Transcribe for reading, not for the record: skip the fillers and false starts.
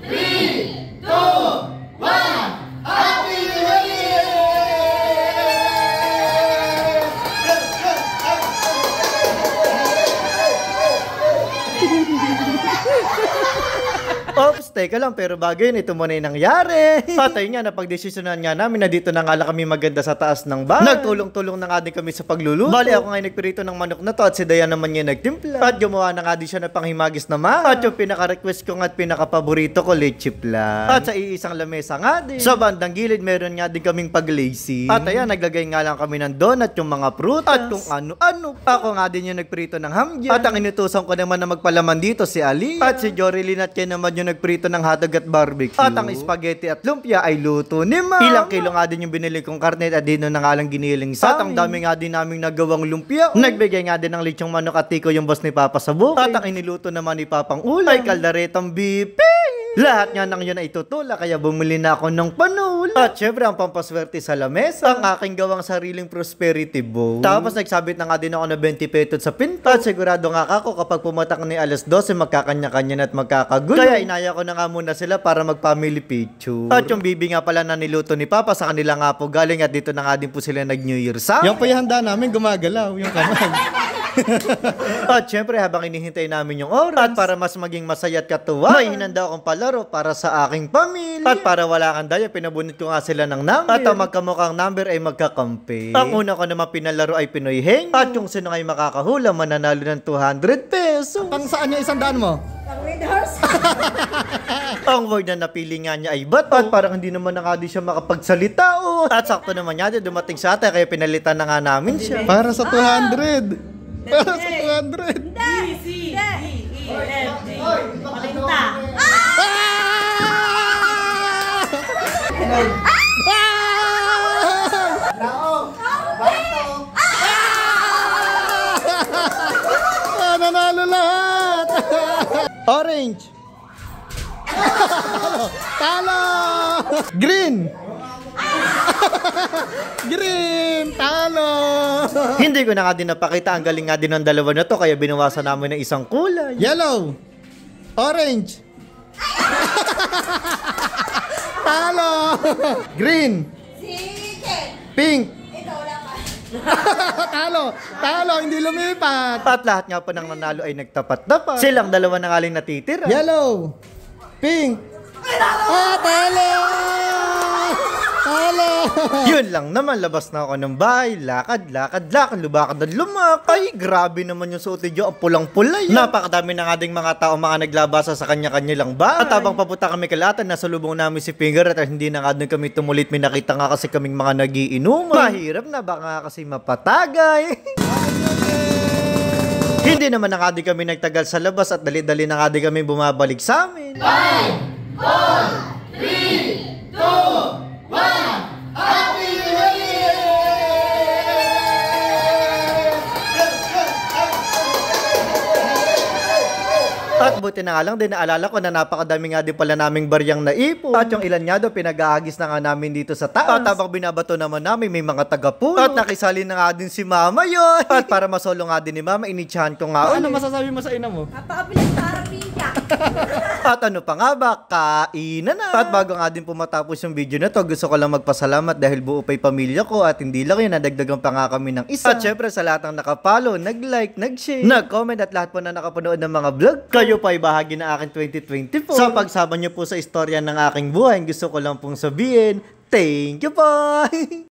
3, 2, 1, Happy New Year! Ops, teka lang, pero bago yun, ito muna yung nangyari. Patay nga, napagdesisyonan nga namin na dito na nga lang kami maganda sa taas ng bahay. Nagtulong-tulong na nga din kami sa pagluluto. Bali, ako nga yung nagpirito ng manok na to at si Dayan naman yung nagtimpla. At gumawa na nga din siya ng panghimagis na ma. At yung pinaka-request ko nga at pinaka-paborito ko, leche flan. At sa iisang lamesa nga din. Sa bandang gilid, meron nga din kaming pag-lazy. At ayan, naglagay nga lang kami ng donut, yung mga prutas. At kung ano-ano. Ako nga din yung nagprito ng hamgyang. At ang inutusan ko naman na magpalaman dito si Ali. At si Jorilyn at Ken naman yung nagprito ng hotdog at barbecue. At ang spaghetti at lumpia ay luto ni Ma'am. Ilang kilo nga din yung binili kong karne at dino na nga lang giniling sa amin. At ang dami nga din naming nagawang lumpia. Nagbigay nga din ng lechong manok at tiko yung boss ni Papa sa bukid. At ang iniluto naman ni Papang ulam ay kaldaretang bipe. Lahat nga nang yun ay tutula, kaya bumili na ako ng panula. At syempre, ang pampaswerte sa lamesa, ang aking gawang sariling prosperity bowl. Tapos nagsabit na nga din ako na 20 petot sa pinto. At sigurado nga ako, kapag pumatak ni alas 12, magkakanya-kanya na at magkakagulo. Kaya inaya ko na nga muna sila para mag-family picture. At yung bibi nga pala na niluto ni Papa, sa kanila nga po galing at dito na nga din po sila nag-New Year sa. Yung pa yung handa namin, gumagalaw yung kamay. At syempre, habang inihintay namin yung oras, at para mas maging masaya at katuwa, may hinanda akong palaro para sa aking pamilya. At para wala kang daya, pinabunot ko nga sila ng number. At ang magkamukhang number ay magkakampi. Ang una ko naman pinalaro ay Pinoy Heng. At yung sino ay makakahula, mananalo ng 200 pesos. Pang saan yung 100 mo? Ang word na napili nga niya ay bato. At parang hindi naman na nga di siya makapagsalita. At sakto naman niya, dumating sa atin, kaya pinalitan na nga namin siya. Para sa 200. Para sa 200. Palinta! Nanalo lahat. Orange. Talo. Green. Green. Talo. Hindi ko na nga din napakita. Ang galing nga din ng dalawa na to, kaya binawasan namin ng isang kulay. Yellow. Orange. Talo. Green. Pink. Talo. Talo. Hindi lumipat. At lahat nga pa ng nanalo ay nagtapat-tapat. Silang dalawa na nga lang natitira. Yellow. Pink. Talo. Talo. Yun lang naman, labas na ako ng bahay. Lakad, lubakad at lumakay. Grabe naman yung suot niyo, ang pulang-pula yan. Napakadami na nga ding mga tao, mga naglabasa sa kanya-kanya lang bahay. At habang papunta kami kalatan, nasa lubong namin si Finger at hindi na nga din kami tumulit. May nakita nga kasi kaming mga nagiinuman. Mahirap na, baka kasi mapatagay. Hindi naman na nga din kami nagtagal sa labas at dali-dali na nga din kami bumabalik sa amin. 5, 4, 3, 2, 1, Happy New Year! At buti na nga lang din, naalala ko na napakadami nga din pala naming baryang naipon. At yung ilan nga daw, pinag-aagis na nga namin dito sa taas. At habang binabato naman namin, may mga taga-puno. At nakisali na nga din si Mama yun. At para masolo nga din ni Mama, initsahan ko nga. Ano masasabi mo sa ina mo? Napakabilis na harapinya! At ano pa nga ba, kainan na. At bago nga din pumatapos yung video na to, gusto ko lang magpasalamat dahil buo pa'y pamilya ko. At hindi lang yun, nadagdagan pa nga kami ng isa. At syempre sa lahat ng nakapalo, nag-like, nag-share, nag-comment at lahat po na nakapanood ng mga vlog. Kayo pa ay bahagi ng aking 2024. Sa pagsama nyo po sa istorya ng aking buhay, gusto ko lang pong sabihin, thank you po!